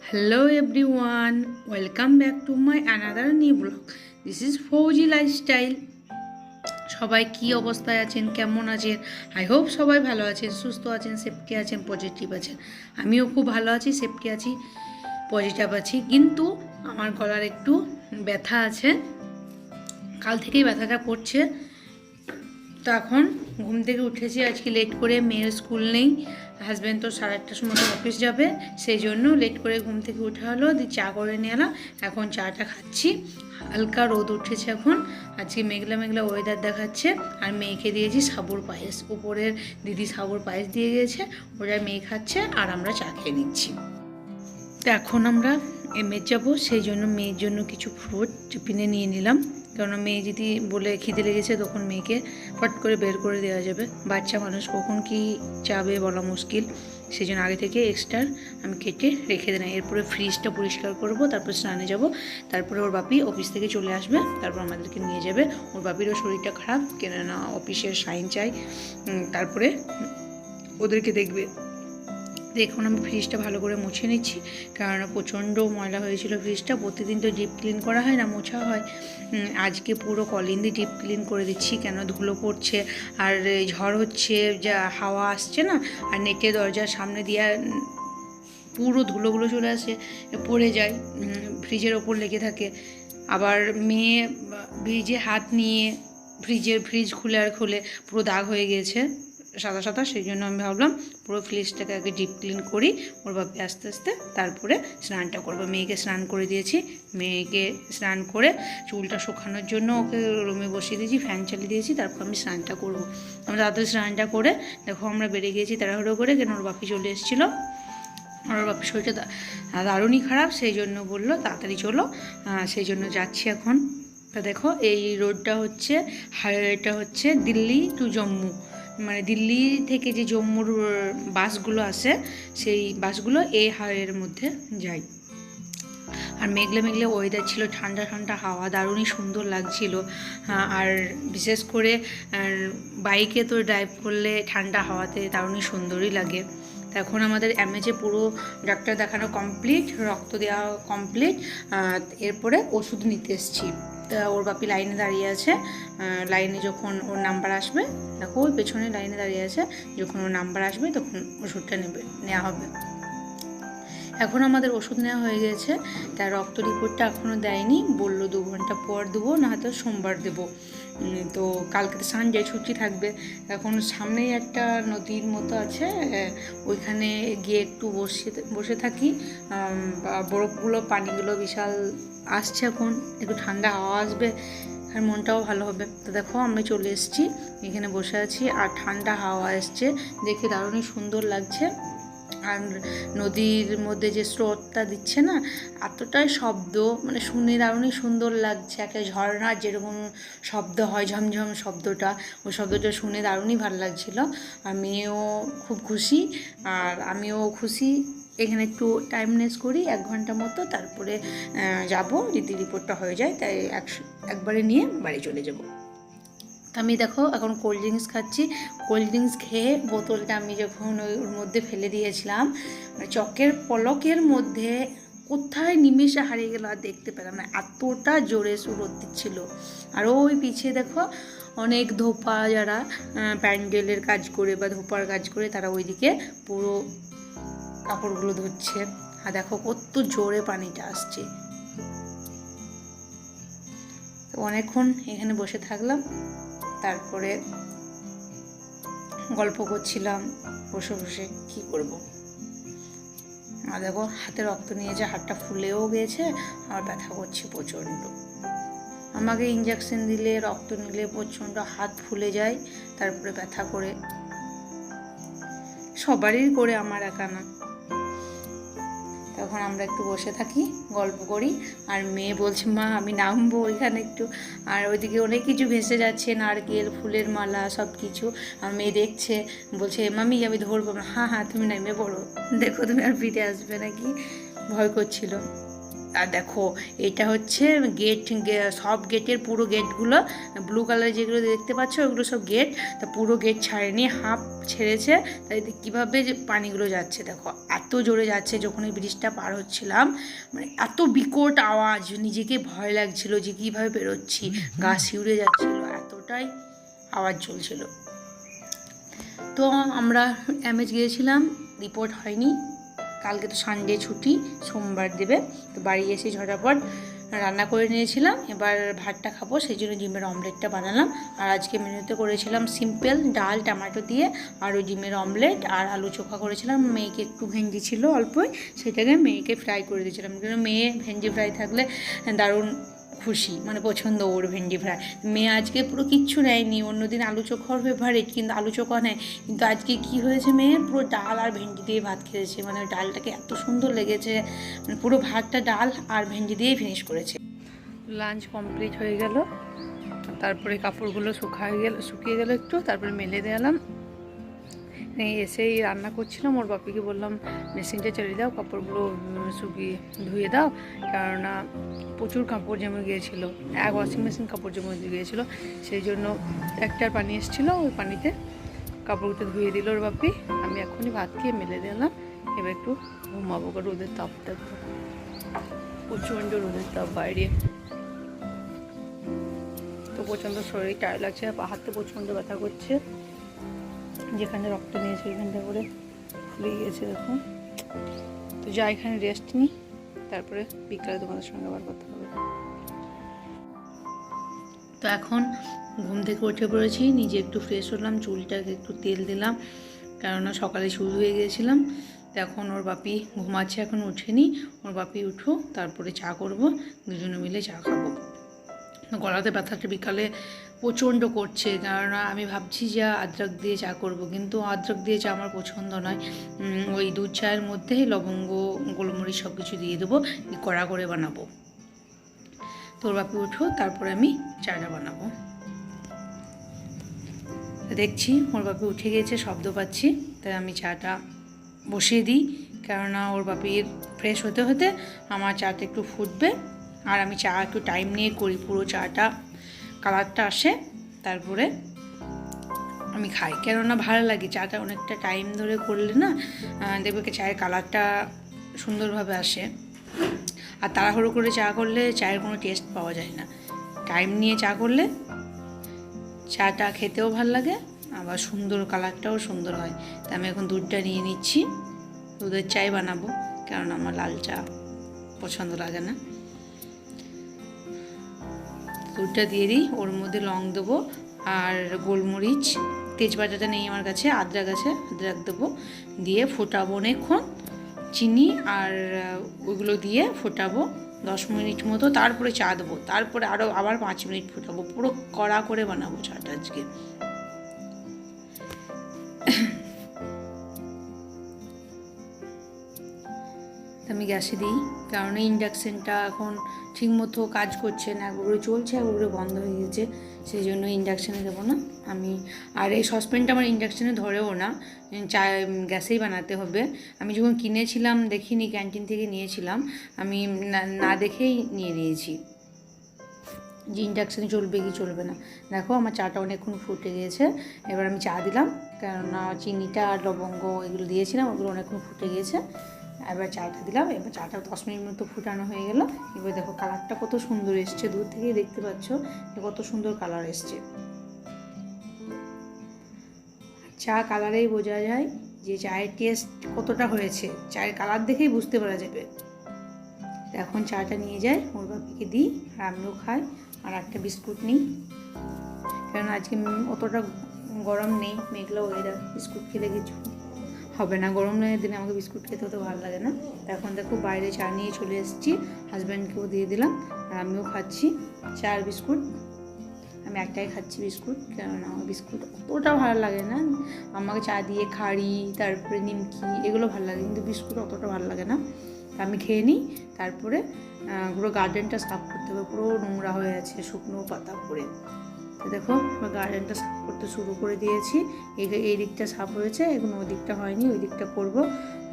Hello everyone, welcome back to my another new vlog. This is Fauji Lifestyle. সবাই কি অবস্থায় আছেন, কেমন আছেন? আই হোপ সবাই ভালো আছেন, সুস্থ আছেন, সেফটি আছেন, পজিটিভ আছেন। আমিও খুব ভালো আছি, সেফটি আছি, পজিটিভ আছি। কিন্তু আমার গলার একটু ব্যথা আছে, কাল থেকেই ব্যথাটা করছে। তো এখন ঘুম থেকে উঠেছি, আজকে লেট করে, মেয়ের স্কুল নেই, হাজব্যান্ড তো 8:30টার সময় অফিস যাবে, সেই জন্য লেট করে ঘুম থেকে উঠা হলো। দিয়ে চা করে নিয়ে এলাম, এখন চাটা খাচ্ছি। হালকা রোদ উঠেছে এখন, আজকে মেঘলা মেঘলা ওয়েদার দেখাচ্ছে। আর মেয়েকে দিয়েছি সাবুর পায়েস, উপরের দিদি সাবুর পায়েস দিয়ে গিয়েছে, ওরা মেয়ে খাচ্ছে আর আমরা চা খেয়ে নিচ্ছি। তো এখন আমরা এমএ যাবো, সেই জন্য মেয়ের জন্য কিছু ফ্রুট টিফিনে নিয়ে নিলাম, কারণ মেয়ে যদি বলে খিদে লেগেছে তখন মেয়েকে ফট করে বের করে দেওয়া যাবে। বাচ্চা মানুষ কখন কি চাবে বলা মুশকিল, সেই জন্য আগে থেকে এক্সট্রা আমি কেটে রেখে দিলাম। এরপরে ফ্রিজটা পরিষ্কার করব, তারপর স্নানে যাব, তারপরে ওর বাপি অফিস থেকে চলে আসবে, তারপর আমাদেরকে নিয়ে যাবে। ওর বাপিরও শরীরটা খারাপ, কেননা অফিসের সাইন চাই, তারপরে ওদেরকে দেখবে। এখন আমি ফ্রিজটা ভালো করে মুছে নিচ্ছি, কারণ প্রচণ্ড ময়লা হয়েছিল ফ্রিজটা। প্রতিদিন তো ডিপ ক্লিন করা হয় না, মোছা হয়। আজকে পুরো কলিন দিয়ে ডিপ ক্লিন করে দিচ্ছি, কেন ধুলো পড়ছে আর ঝড় হচ্ছে, যা হাওয়া আসছে না, আর নেটের দরজার সামনে দিয়ে পুরো ধুলোগুলো চলে আসে, পড়ে যায়, ফ্রিজের ওপর লেগে থাকে। আবার মেয়ে ফ্রিজে হাত নিয়ে ফ্রিজ খুলে আর খুলে পুরো দাগ হয়ে গিয়েছে সাদা সাদা, সেই জন্য আমি ভাবলাম পুরো ফ্রিজটাকে আগে ডিপ ক্লিন করি, ওর বাপে আস্তে আস্তে তারপরে স্নানটা করবো। মেয়েকে স্নান করে দিয়েছি, মেয়েকে স্নান করে চুলটা শুকানোর জন্য ওকে রুমে বসিয়ে দিয়েছি, ফ্যান চালিয়ে দিয়েছি, তারপর আমি স্নানটা করবো। আমরা তাড়াতাড়ি স্নানটা করে দেখো আমরা বেরিয়ে গিয়েছি তাড়াহুড়ো করে, কেন ওর বাপি চলে এসেছিলো। ওর বাপের শরীরটা দারুণই খারাপ, সেই জন্য বললো তাড়াতাড়ি চলো, সেই জন্য যাচ্ছি এখন। তা দেখো এই রোডটা হচ্ছে, হাইওয়েটা হচ্ছে দিল্লি টু জম্মু, মানে দিল্লি থেকে যে জম্মুর বাসগুলো আসে, সেই বাসগুলো এই হাইওয়ের মধ্যে যায়। আর মেঘলে মেঘলে ওয়েদার ছিল, ঠান্ডা ঠান্ডা হাওয়া, দারুণই সুন্দর লাগছিল। আর বিশেষ করে বাইকে তো ড্রাইভ করলে ঠান্ডা হাওয়াতে দারুণই সুন্দরই লাগে। এখন আমাদের এমএজে পুরো ডাক্তার দেখানো কমপ্লিট, রক্ত দেওয়া কমপ্লিট, এরপরে ওষুধ নিতে এসেছি। তা ওর বাপি লাইনে দাঁড়িয়ে আছে, লাইনে যখন ওর নাম্বার আসবে, দেখো ওই পেছনে লাইনে দাঁড়িয়ে আছে, যখন ওর নাম্বার আসবে তখন ওষুধটা নেওয়া হবে। এখন আমাদের ওষুধ নেওয়া হয়ে গেছে, তার রক্ত রিপোর্টটা এখনও দেয়নি, বললো 2 ঘন্টা পর দেবো, না হয়তো সোমবার দেবো। তো কালকে তো সানডে ছুটি থাকবে। এখন সামনেই একটা নদীর মতো আছে, ওইখানে গিয়ে একটু বসে থাকি, বরফগুলো পানিগুলো বিশাল আসছে, এখন একটু ঠান্ডা হাওয়া আসবে আর মনটাও ভালো হবে। তো দেখো আমি চলে এসেছি, এখানে বসে আছি আর ঠান্ডা হাওয়া আসছে, দেখে দারুণই সুন্দর লাগছে। আর নদীর মধ্যে যে স্রোতটা দিচ্ছে না, এতটাই শব্দ, মানে শুনে দারুণই সুন্দর লাগছে। একটা ঝর্ণার যেরকম শব্দ হয়, ঝমঝম শব্দটা, ওই শব্দটা শুনে দারুণই ভালো লাগছিলো। আর মেয়েও খুব খুশি আর আমিও খুশি। এখানে একটু টাইমনেস করি 1 ঘন্টা মতো, তারপরে যাব, যদি রিপোর্টটা হয়ে যায় তাই একবারে নিয়ে বাড়ি চলে যাব। আমি দেখো এখন কোল্ড ড্রিঙ্কস খাচ্ছি। কোল্ড ড্রিঙ্কস খেয়ে বোতলটা আমি যখন ওর মধ্যে ফেলে দিয়েছিলাম, মানে চকের পলকের মধ্যে কোথায় নিমেষে হারিয়ে গেল আর দেখতে পেলাম না, এতটা জোরে সুরত দিচ্ছিল। আর ওই পিছিয়ে দেখো অনেক ধোপা, যারা প্যান্ডেলের কাজ করে বা ধোপার কাজ করে, তারা ওইদিকে পুরো কাপড়গুলো ধুচ্ছে। আর দেখো কত জোরে পানিটা আসছে। তো অনেকক্ষণ এখানে বসে থাকলাম, তারপরে গল্প করছিলাম বসে বসে, কি করব। আর দেখো হাতে রক্ত নিয়েছে, হাতটা ফুলেও গেছে, আমার ব্যথা করছে প্রচণ্ড। আমাকে ইঞ্জেকশন দিলে, রক্ত নিলে প্রচণ্ড হাত ফুলে যায়, তারপরে ব্যথা করে, সবারই করে, আমার একা না। তখন আমরা একটু বসে থাকি, গল্প করি। আর মেয়ে বলছে মা আমি নামবো এখানে একটু, আর ওইদিকে অনেক কিছু ভেসে যাচ্ছে, নারকেল, ফুলের মালা, সব কিছু। আর মেয়ে দেখছে, বলছে মামি আমি ধরবো না। হ্যাঁ হ্যাঁ তুমি নেমে পড়ো, দেখো তুমি আর ফিরে আসবে নাকি, ভয় করছিল। আর দেখো এটা হচ্ছে গেট, সব গেটের পুরো গেটগুলো ব্লু কালার যেগুলো দেখতে পাচ্ছ ওগুলো সব গেট, তা পুরো গেট ছাড়েনি, হাফ ছেড়েছে। তাই কীভাবে যে পানিগুলো যাচ্ছে দেখো, এত জোরে যাচ্ছে। যখন এই ব্রিজটা পার হচ্ছিলাম মানে এত বিকট আওয়াজ, নিজেকে ভয় লাগছিল যে কীভাবে বেরোচ্ছি, গা শিউরে যাচ্ছিলো, এতটাই আওয়াজ চলছিল। তো আমরা এমএচ গিয়েছিলাম, রিপোর্ট হয়নি। কালকে তো সানডে ছুটি, সোমবার দেবে। তো বাড়ি এসে ঝটাপট রান্না করে নিয়েছিলাম, এবার ভাতটা খাবো, সেই জন্য ডিমের অমলেটটা বানালাম। আর আজকে মেনুতে করেছিলাম সিম্পল ডাল টমেটো দিয়ে, আর ওই ডিমের অমলেট আর আলু চোখা করেছিলাম। মেয়েকে একটু ভেন্ডি ছিল অল্পই, সেটাকে মেয়েকে ফ্রাই করে দিয়েছিলাম, কারণ মেয়ে ভেন্ডি ফ্রাই থাকলে দারুণ খুশি, মানে পছন্দ ওর ভেন্ডি ফ্রাই। মেয়ে আজকে পুরো কিচ্ছু নেয়নি, অন্যদিন আলু চোখার ফেভারিট, কিন্তু আলু চোখা নেয়। কিন্তু আজকে কি হয়েছে, মেয়ের পুরো ডাল আর ভেন্ডি দিয়ে ভাত খেয়েছে, মানে ডালটাকে এত সুন্দর লেগেছে, মানে পুরো ভাতটা ডাল আর ভেন্ডি দিয়েই ফিনিশ করেছে। লাঞ্চ কমপ্লিট হয়ে গেল, তারপরে কাপড়গুলো শুকিয়ে গেল একটু, তারপরে মেলে দিলাম। এসেই রান্না করছিলাম, ওর বাপিকে বললাম মেশিনটা চালিয়ে দাও, কাপড়গুলো শুকিয়ে ধুয়ে দাও, কেননা প্রচুর কাপড় জমে গিয়েছিলো, এক ওয়াশিং মেশিন কাপড় জমে গিয়েছিলো। সেই জন্য একটার পানি এসেছিলো, ওই পানিতে কাপড়গুলো ধুয়ে দিল ওর বাপি। আমি এখনই ভাত খেয়ে মেলে দিলাম, এবার একটু ঘুমাবো, রোদের তাপ দেখবো, প্রচণ্ড রোদের তাপ বাইরে, তো প্রচণ্ড শরীর টায়ার্ড লাগছে, হাতে প্রচণ্ড ব্যথা করছে, যেখানে রক্ত নিয়েছে ওইখানটা করে ফুলে গিয়েছে দেখুন। তো যা এখানে রেস্ট নিই, তারপরে বিকালে তোমাদের সঙ্গে আবার কথা হবে। তো এখন ঘুম থেকে উঠে পড়েছি, নিজে একটু ফ্রেশ হলাম, চুলটাকে একটু তেল দিলাম, কেননা সকালে শুরু হয়ে গিয়েছিলাম। তো এখন ওর বাপি ঘুমাচ্ছে, এখন উঠেনি, ওর বাপি উঠো, তারপরে চা করব, দুজনে মিলে চা খাবো। গলাতে ব্যথাটা বিকালে প্রচণ্ড করছে, কেননা আমি ভাবছি যে আদ্রক দিয়ে চা করব, কিন্তু আদ্রক দিয়ে চা আমার পছন্দ নয়। ওই দুধ চায়ের মধ্যে লবঙ্গ গোলমরিচ সব কিছু দিয়ে দেবো, কড়া করে বানাবো। তোর বাপি উঠো, তারপরে আমি চাটা বানাবো। দেখছি ওর বাপি উঠে গিয়েছে, শব্দ পাচ্ছি, তাই আমি চাটা বসিয়ে দিই, কেননা ওর বাপির ফ্রেশ হতে হতে আমার চাটা একটু ফুটবে। আর আমি চা একটু টাইম নিয়ে করি, পুরো চাটা কালারটা আসে, তারপরে আমি খাই, কেননা ভালো লাগে চাটা অনেকটা টাইম ধরে করলে না, দেখবে কি চায়ের কালারটা সুন্দরভাবে আসে। আর তাড়াহুড়ো করে চা করলে চায়ের কোনো টেস্ট পাওয়া যায় না, টাইম নিয়ে চা করলে চাটা খেতেও ভালো লাগে, আবার সুন্দর কালারটাও সুন্দর হয়। তাই আমি এখন দুধটা নিয়ে নিচ্ছি, দুধের চাই বানাবো, কারণ আমার লাল চা পছন্দ লাগে না। দুধটা দিয়ে দিই, ওর মধ্যে লং দেবো আর গোলমরিচ, তেজপাতাটা নেই আমার কাছে, আদ্রক আছে, আদ্রক দেবো, দিয়ে ফোটাবো অনেকক্ষণ, চিনি আর ওইগুলো দিয়ে ফোটাবো 10 মিনিট মতো, তারপরে চা দেবো, তারপরে আবার 5 মিনিট ফোটাবো, পুরো কড়া করে বানাবো চাটা আজকে। আমি গ্যাসে দিই, কারণ ইন্ডাকশানটা এখন ঠিকমতো কাজ করছে না, একবারে চলছে একবারে বন্ধ হয়ে গেছে, সেই জন্য ইন্ডাকশানে দেবো না আমি। আর এই সসপ্যানটা আমার ইন্ডাকশানে ধরেও না, চা গ্যাসেই বানাতে হবে। আমি যখন কিনেছিলাম দেখিনি, ক্যান্টিন থেকে নিয়েছিলাম, আমি না দেখেই নিয়ে নিয়েছি যে ইন্ডাকশানে চলবে কি চলবে না। দেখো আমার চাটা অনেকক্ষণ ফুটে গিয়েছে, এবার আমি চা দিলাম, কেননা চিনিটা আর লবঙ্গ এগুলো দিয়েছিলাম, ওগুলো অনেকক্ষণ ফুটে গিয়েছে। এবার চাটা দিলাম, এবার চাটা 10 মিনিট মতো ফুটানো হয়ে গেল। এবার দেখো কালারটা কত সুন্দর এসছে, দূর থেকেই দেখতে পাচ্ছ যে কত সুন্দর কালার এসছে। চা কালারেই বোঝা যায় যে চায়ের টেস্ট কতটা হয়েছে, চায়ের কালার দেখেই বুঝতে পারা যাবে। এখন চাটা নিয়ে যাই, ওর বাপিকে দিই, আর আমিও খাই, আর একটা বিস্কুট নিই, কারণ আজকে অতটা গরম নেই, মেঘলা ওয়েদার, বিস্কুট খেলে কিছু হবে না, গরম দিনে আমাকে বিস্কুট খেতে হতে ভালো লাগে না। এখন দেখো বাইরে চা নিয়ে চলে এসেছি, হাজব্যান্ডকেও দিয়ে দিলাম, আর আমিও খাচ্ছি চা আর বিস্কুট। আমি একটাই খাচ্ছি বিস্কুট, কেননা আমার বিস্কুট অতটা ভালো লাগে না, আমাকে চা দিয়ে খাড়ি তারপরে নিমকি এগুলো ভালো লাগে, কিন্তু বিস্কুট অতটা ভালো লাগে না। আমি খেয়ে নিই, তারপরে পুরো গার্ডেনটা সাফ করতে হবে, পুরো নোংরা হয়ে আছে শুকনো পাতা পড়ে। তো দেখো গার্ডেনটা সাফ করতে শুরু করে দিয়েছি। এই দিকটা সাফ হয়েছে, এখন ওই দিকটা হয়নি, ওই দিকটা করবো।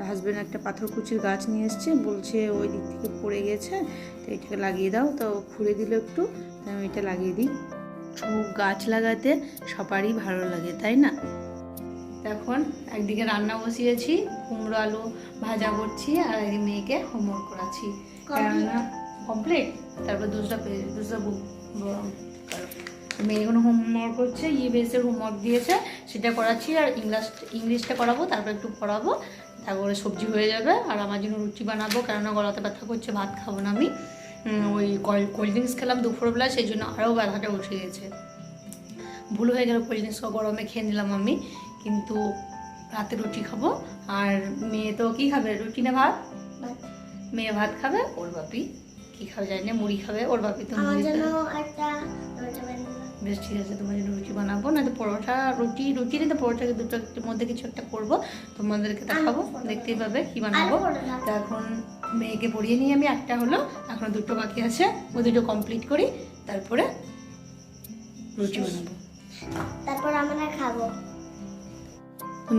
হাজব্যান্ড একটা পাথরকুচির গাছ নিয়ে এসছে, বলছে ওই দিক থেকে পড়ে গেছে, তো এইটাকে লাগিয়ে দাও। তো খুঁড়ে দিল একটু, তাই আমি এটা লাগিয়ে দিই। গাছ লাগাতে সবারই ভালো লাগে, তাই না? এখন একদিকে রান্না বসিয়েছি, কুমড়ো আলু ভাজা করছি, আর একদিকে মেয়েকে হোমওয়ার্ক করাচ্ছি। কেননা কমপ্লিট, তারপর দুসরা বুক মেয়ে এখন হোমওয়ার্ক করছে, ইবিএসের হোমওয়ার্ক দিয়েছে সেটা করাচ্ছি, আর ইংলিশটা করাবো, তারপর একটু পড়াবো, তারপরে সবজি হয়ে যাবে। আর আমার জন্য রুটি বানাবো, কেননা গলাতে ব্যথা করছে, ভাত খাবো না আমি। ওই কোল্ড ড্রিঙ্কস খেলাম দুপুরবেলা, সেই জন্য আরও ব্যথাটা উঠে গেছে। ভুল হয়ে গেল, কোল্ড ড্রিঙ্কস গরমে খেয়ে নিলাম আমি, কিন্তু রাতে রুটি খাবো। আর মেয়ে তো কী খাবে, রুটি না ভাত? মেয়ে ভাত খাবে, ওর বাপি কী খাবে জানি না, মুড়ি খাবে, ওর বাপি তো মুড়ি খাবে। বেশ ঠিক আছে, তোমার জন্য রুটি বানাবো, না তো পরোটা, রুটি না তো পরোটাকে দুটোর মধ্যে কিছু একটা করবো, তোমাদেরকে দেখাবো, দেখতেই পাবে কি বানাবো। তো এখন মেয়েকে পড়িয়ে নিয়ে আমি, একটা হলো, এখন দুটো বাকি আছে, ও দুটো কমপ্লিট করি, তারপরে রুটি বানাবো, তারপর আমরা খাবো।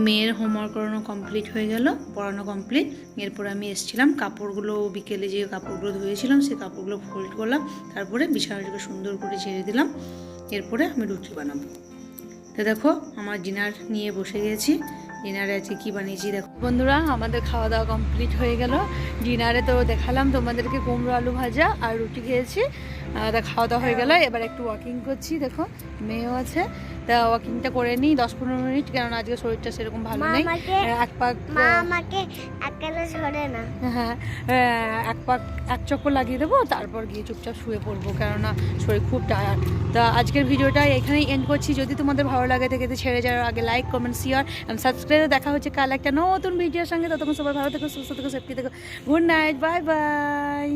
মেয়ের হোমওয়ার্ক করানো কমপ্লিট হয়ে গেল, পড়ানো কমপ্লিট। এরপরে আমি এসেছিলাম, কাপড়গুলো বিকেলে যে কাপড়গুলো ধুয়েছিলাম সেই কাপড়গুলো ফোল্ড করলাম, তারপরে বিছানাটাকে সুন্দর করে ঝেড়ে দিলাম। এরপরে আমি রুটি বানাবো। তো দেখো আমার ডিনার নিয়ে বসে গেছি। ডিনারে আজকে কী বানিয়েছি দেখো বন্ধুরা, আমাদের খাওয়া দাওয়া কমপ্লিট হয়ে গেল। ডিনারে তো দেখালাম তোমাদেরকে, কুমড়ো আলু ভাজা আর রুটি খেয়েছি। তা খাওয়া দাওয়া হয়ে গেল, এবার একটু ওয়াকিং করছি। দেখো মেয়েও আছে, তা ওয়াকিংটা করে নিই 10-15 মিনিট, কারণ আজকে শরীরটা সেরকম ভালো নেই। এক পাক হ্যাঁ, এক চক্কর লাগিয়ে দেবো, তারপর গিয়ে চুপচাপ শুয়ে পড়বো, কেননা শরীর খুব টায়ার্ড। তা আজকের ভিডিওটা এখানেই এন্ড করছি। যদি তোমাদের ভালো লাগে থেকে ছেড়ে যাওয়ার আগে like, comment, share and subscribe. দেখা হচ্ছে কাল একটা নতুন ভিডিওর সঙ্গে। ততক্ষণ সবাই ভালো থেকো, সুস্থ থেকো, সেফটি থেকো। Good night, bye bye.